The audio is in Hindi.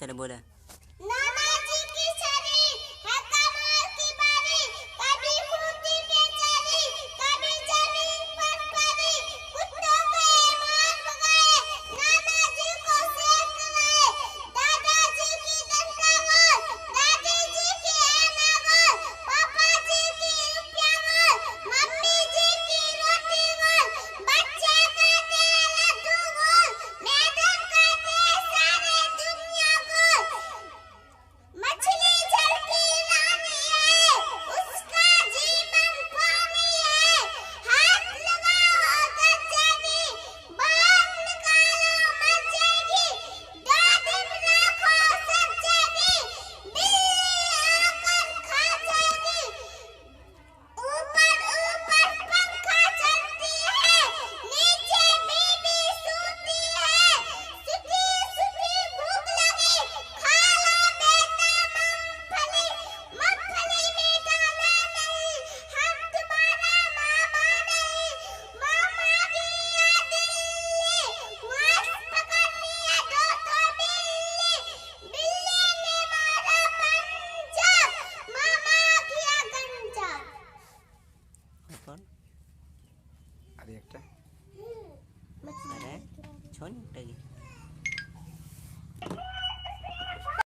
चलो बोला। नाना जी की छड़ी है कमाल की बारी, कभी खूंटी बेचारी, कभी जमीन पर पड़ी, कुत्तों को ईमान भगाए, नाना जी को सेक लाए, दादाजी की डंडा गोल, दादी जी की आना गोल, पापा जी की रुपया गोल, मम्मी जी की रोटी गोल, बच्चे कहते हैं लड्डू गोल, मैडम कहते हैं सारे दुनिया गोल। मछली जल की रानी है, उसका जीवन पानी है, हाथ लगाओ दर्जनी, बाहर निकालो मर जाएगी, 2 दिन रखो सब जाएगी, बिल्ली आकर खा जाएगी, ऊपर ऊपर पंखा चलती है, नीचे बीबी सूती है, सूती सूती भूख लगी, खा लो बेटा मूंगफली, मूंगफली में डाला नहीं, हम तुम्हारा मामा नहीं, मामा गया दिल्ली, मांस पकड़ लिया 2 बिल्ली, बिल्ली ने मारा पंजा, मामा गया गंजा। कौन? अरे एक